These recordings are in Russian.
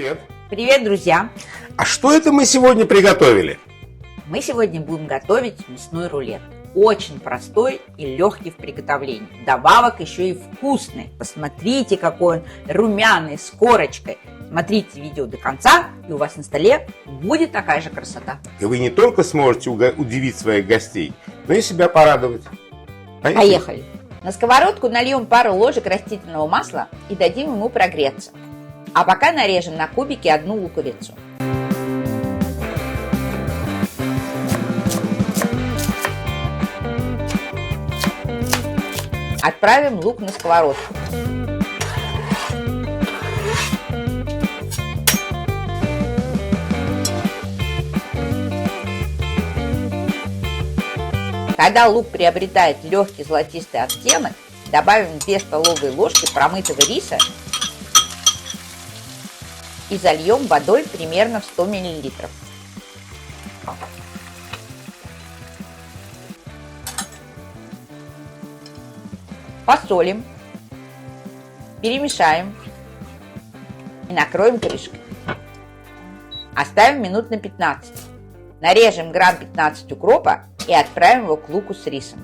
привет! Привет, друзья! А что это мы сегодня приготовили? Мы сегодня будем готовить мясной рулет. Очень простой и легкий в приготовлении. Добавок еще и вкусный. Посмотрите, какой он румяный, с корочкой. Смотрите видео до конца, и у вас на столе будет такая же красота. И вы не только сможете удивить своих гостей, но и себя порадовать. Поехали! На сковородку нальем пару ложек растительного масла и дадим ему прогреться. А пока нарежем на кубики одну луковицу. Отправим лук на сковородку. Когда лук приобретает легкий золотистый оттенок, добавим 2 столовые ложки промытого риса и зальем водой примерно в 100 мл. Посолим, перемешаем и накроем крышкой. Оставим минут на 15. Нарежем грамм 15 укропа и отправим его к луку с рисом.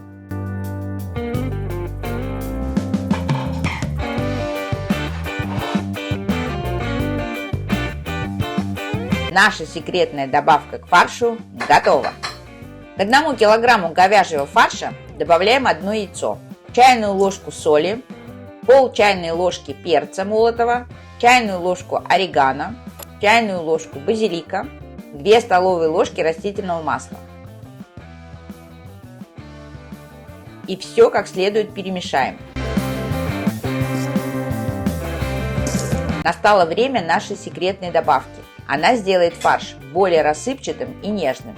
Наша секретная добавка к фаршу готова. К 1 килограмму говяжьего фарша добавляем 1 яйцо, чайную ложку соли, пол чайной ложки перца молотого, чайную ложку орегано, чайную ложку базилика, 2 столовые ложки растительного масла. И все как следует перемешаем. Настало время нашей секретной добавки. Она сделает фарш более рассыпчатым и нежным.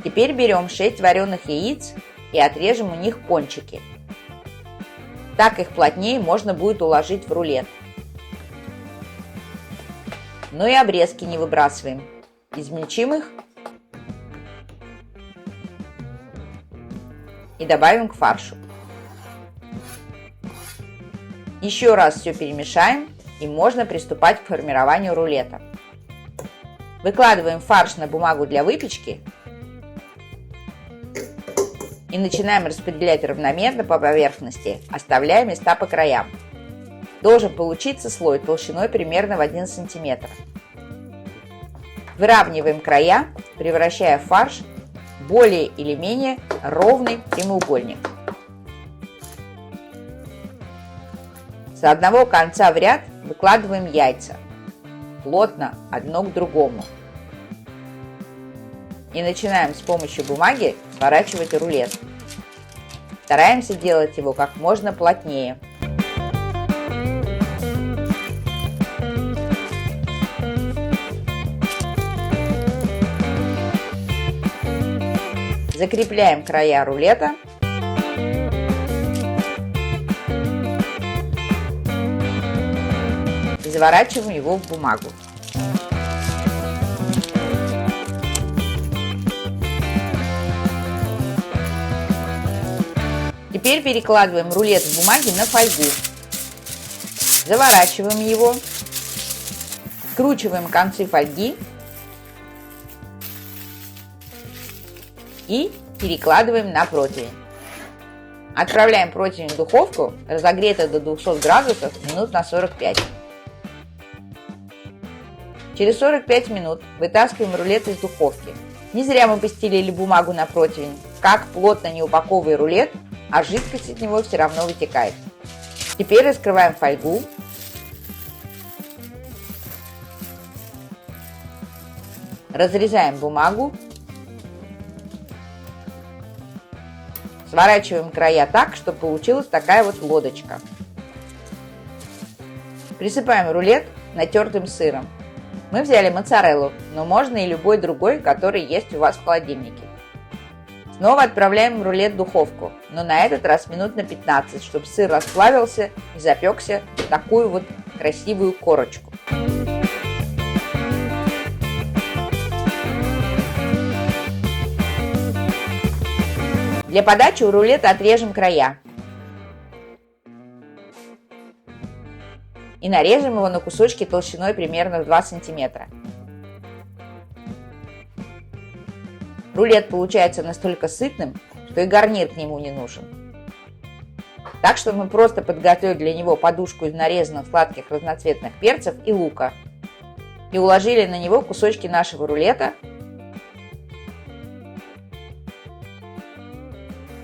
Теперь берем 6 вареных яиц и отрежем у них кончики. Так их плотнее можно будет уложить в рулет. Но и обрезки не выбрасываем. Измельчим их и добавим к фаршу. Еще раз все перемешаем, и можно приступать к формированию рулета. Выкладываем фарш на бумагу для выпечки и начинаем распределять равномерно по поверхности, оставляя места по краям. Должен получиться слой толщиной примерно в 1 см. Выравниваем края, превращая фарш в более или менее ровный прямоугольник. С одного конца в ряд выкладываем яйца, плотно одно к другому. И начинаем с помощью бумаги сворачивать рулет. Стараемся делать его как можно плотнее. Закрепляем края рулета. И заворачиваем его в бумагу. Теперь перекладываем рулет в бумаге на фольгу. Заворачиваем его. Скручиваем концы фольги. И перекладываем на противень. Отправляем противень в духовку, разогретую до 200 градусов, минут на 45. Через 45 минут вытаскиваем рулет из духовки. Не зря мы постелили бумагу на противень. Как плотно не упаковывай рулет, а жидкость от него все равно вытекает. Теперь раскрываем фольгу. Разрезаем бумагу. Сворачиваем края так, чтобы получилась такая вот лодочка. Присыпаем рулет натертым сыром. Мы взяли моцареллу, но можно и любой другой, который есть у вас в холодильнике. Снова отправляем рулет в духовку, но на этот раз минут на 15, чтобы сыр расплавился и запекся в такую вот красивую корочку. Для подачи у рулета отрежем края. И нарежем его на кусочки толщиной примерно в 2 сантиметра. Рулет получается настолько сытным, что и гарнир к нему не нужен. Так что мы просто подготовили для него подушку из нарезанных сладких разноцветных перцев и лука. И уложили на него кусочки нашего рулета.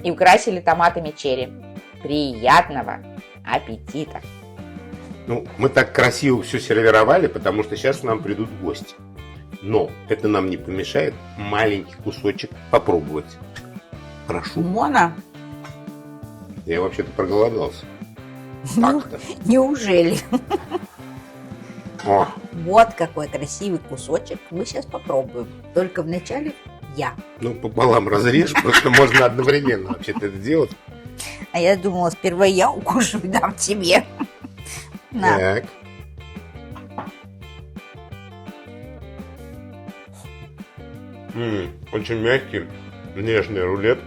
И украсили томатами черри. Приятного аппетита! Ну, мы так красиво все сервировали, потому что сейчас к нам придут гости. Но это нам не помешает маленький кусочек попробовать. Прошу. Мона? Я вообще-то проголодался. Ну, Так-то. неужели? О, Вот какой красивый кусочек. Мы сейчас попробуем. Только вначале я. ну, пополам разрежь, просто можно одновременно вообще-то это делать. А я думала, сперва я укушу и дам тебе. На. Так. Очень мягкий, нежный рулет.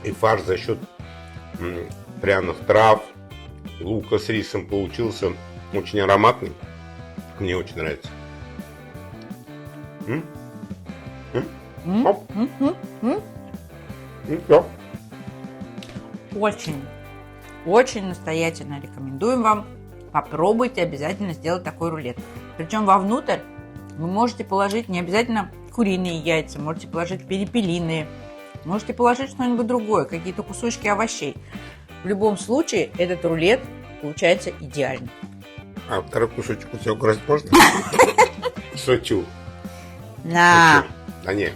И фарш за счет пряных трав, лука с рисом получился очень ароматный. Мне очень нравится. Оп. И всё. Очень настоятельно рекомендуем вам. Попробуйте обязательно сделать такой рулет. Причем вовнутрь вы можете положить не обязательно куриные яйца, можете положить перепелиные, можете положить что-нибудь другое, какие-то кусочки овощей. В любом случае этот рулет получается идеальный. А второй кусочек у тебя украсть можно? Шучу. На, Шучу. Да не,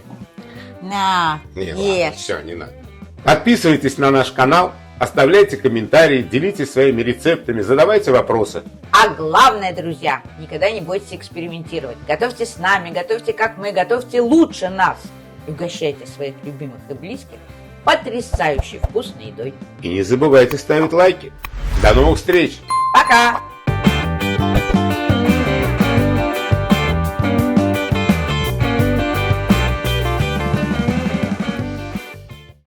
на, не, ладно, ешь. все, не надо. Подписывайтесь на наш канал, оставляйте комментарии, делитесь своими рецептами, задавайте вопросы. А главное, друзья, никогда не бойтесь экспериментировать. Готовьте с нами, готовьте как мы, готовьте лучше нас. И угощайте своих любимых и близких потрясающей вкусной едой. И не забывайте ставить лайки. До новых встреч! Пока!